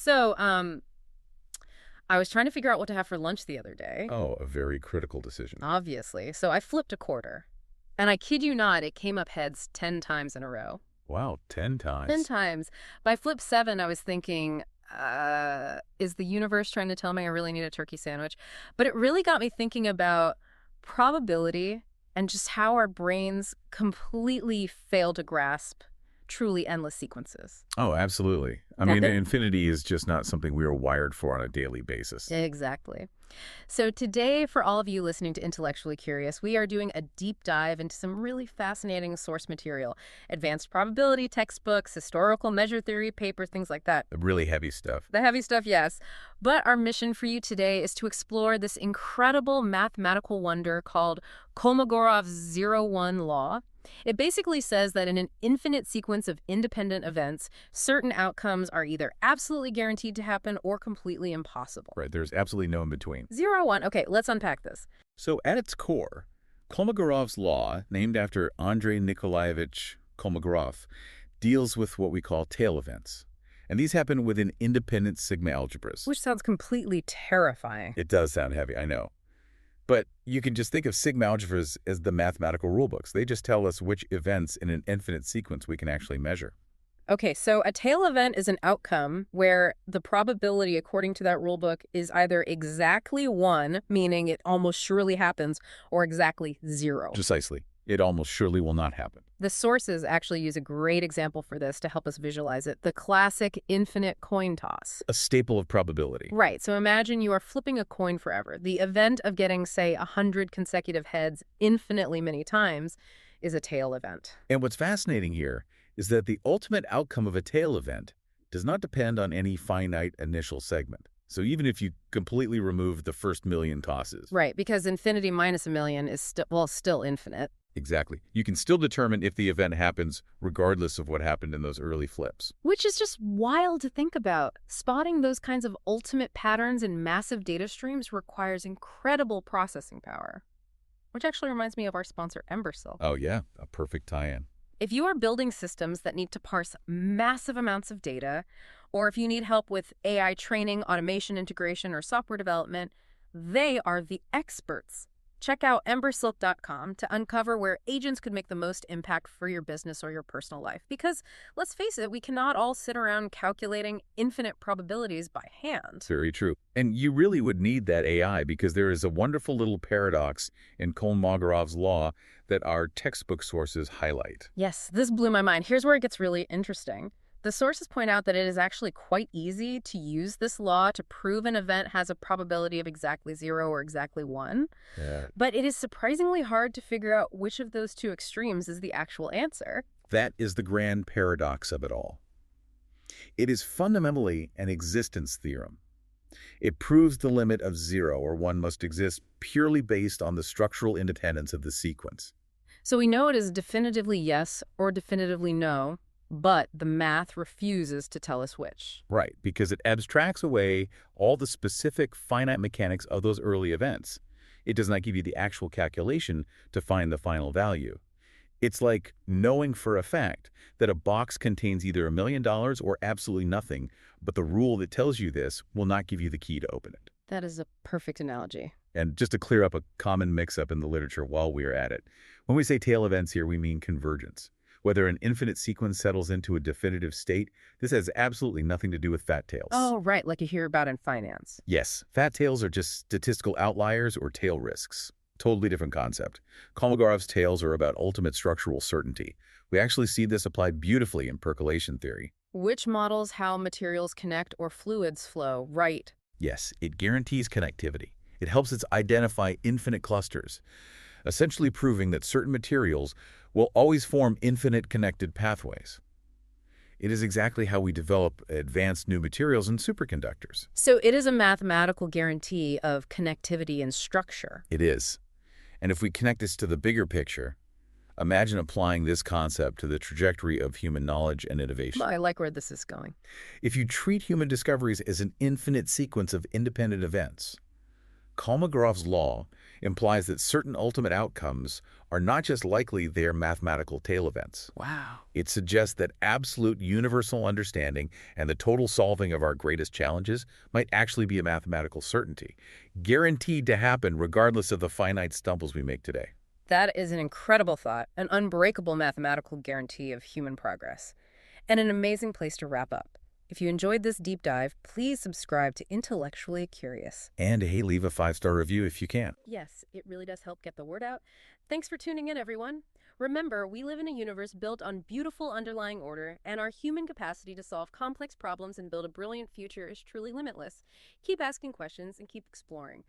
So, I was trying to figure out what to have for lunch the other day, Oh, a very critical decision. obviously. So I flipped a quarter. And I kid you not, it came up heads 10 times in a row. Wow, 10 10 times. times. By flip 7, I was thinking, is the universe trying to tell me I really need a turkey sandwich? But it really got me thinking about probability and just how our brains completely fail to grasp truly endless sequences. Oh, absolutely. I mean, infinity is just not something we are wired for on a daily basis. Exactly. So today, for all of you listening to Intellectually Curious, we are doing a deep dive into some really fascinating source material. Advanced probability textbooks, historical measure theory papers, things like that. Really heavy stuff. The heavy stuff, yes. But our mission for you today is to explore this incredible mathematical wonder called Kolmogorov's 0-1 law. It basically says that in an infinite sequence of independent events, certain outcomes are either absolutely guaranteed to happen or completely impossible. Right, there's absolutely no in between. 0-1. Okay, let's unpack this. So at its core, Kolmogorov's law, named after Andrei Nikolaevich Kolmogorov, deals with what we call tail events. And these happen within independent sigma algebras. Which sounds completely terrifying. It does sound heavy, I know. But you can just think of sigma algebras as the mathematical rulebooks. They just tell us which events in an infinite sequence we can actually measure. Okay, so a tail event is an outcome where the probability, according to that rulebook, is either exactly 1, meaning it almost surely happens, or exactly 0. Precisely. It almost surely will not happen. The sources actually use a great example for this to help us visualize it, the classic infinite coin toss. A staple of probability. Right, so imagine you are flipping a coin forever. The event of getting, say, 100 consecutive heads infinitely many times is a tail event. And what's fascinating here is that the ultimate outcome of a tail event does not depend on any finite initial segment. So even if you completely remove the first million tosses. Right, because infinity minus a million is still infinite. Exactly. You can still determine if the event happens regardless of what happened in those early flips. Which is just wild to think about. Spotting those kinds of ultimate patterns in massive data streams requires incredible processing power. Which actually reminds me of our sponsor, Embersilk. Oh yeah, a perfect tie-in. If you are building systems that need to parse massive amounts of data, or if you need help with AI training, automation integration, or software development, they are the experts. Check out embersilk.com to uncover where agents could make the most impact for your business or your personal life. Because, let's face it, we cannot all sit around calculating infinite probabilities by hand. Very true. And you really would need that AI because there is a wonderful little paradox in Kolmogorov's law that our textbook sources highlight. Yes, this blew my mind. Here's where it gets really interesting. The sources point out that it is actually quite easy to use this law to prove an event has a probability of exactly 0 or exactly 1. Yeah. But it is surprisingly hard to figure out which of those two extremes is the actual answer. That is the grand paradox of it all. It is fundamentally an existence theorem. It proves the limit of 0 or 1 must exist purely based on the structural independence of the sequence. So we know it is definitively yes or definitively no, but the math refuses to tell us which. Right, because it abstracts away all the specific finite mechanics of those early events. It does not give you the actual calculation to find the final value. It's like knowing for a fact that a box contains either $1 million or absolutely nothing, but the rule that tells you this will not give you the key to open it. That is a perfect analogy. And just to clear up a common mix-up in the literature while we are at it, when we say tail events here, we mean convergence. Whether an infinite sequence settles into a definitive state, this has absolutely nothing to do with fat tails. Oh, right, like you hear about in finance. Yes, fat tails are just statistical outliers or tail risks. Totally different concept. Kolmogorov's tails are about ultimate structural certainty. We actually see this applied beautifully in percolation theory. Which models how materials connect or fluids flow, right? Yes, it guarantees connectivity. It helps us identify infinite clusters, essentially proving that certain materials will always form infinite connected pathways. It is exactly how we develop advanced new materials and superconductors. So it is a mathematical guarantee of connectivity and structure. It is. And if we connect this to the bigger picture, imagine applying this concept to the trajectory of human knowledge and innovation. I like where this is going. If you treat human discoveries as an infinite sequence of independent events, Kolmogorov's law implies that certain ultimate outcomes are not just likely, they're mathematical tail events. Wow. It suggests that absolute universal understanding and the total solving of our greatest challenges might actually be a mathematical certainty, guaranteed to happen regardless of the finite stumbles we make today. That is an incredible thought, an unbreakable mathematical guarantee of human progress, and an amazing place to wrap up. If you enjoyed this deep dive, please subscribe to Intellectually Curious. And hey, leave a 5-star review if you can. Yes, it really does help get the word out. Thanks for tuning in, everyone. Remember, we live in a universe built on beautiful underlying order, and our human capacity to solve complex problems and build a brilliant future is truly limitless. Keep asking questions and keep exploring.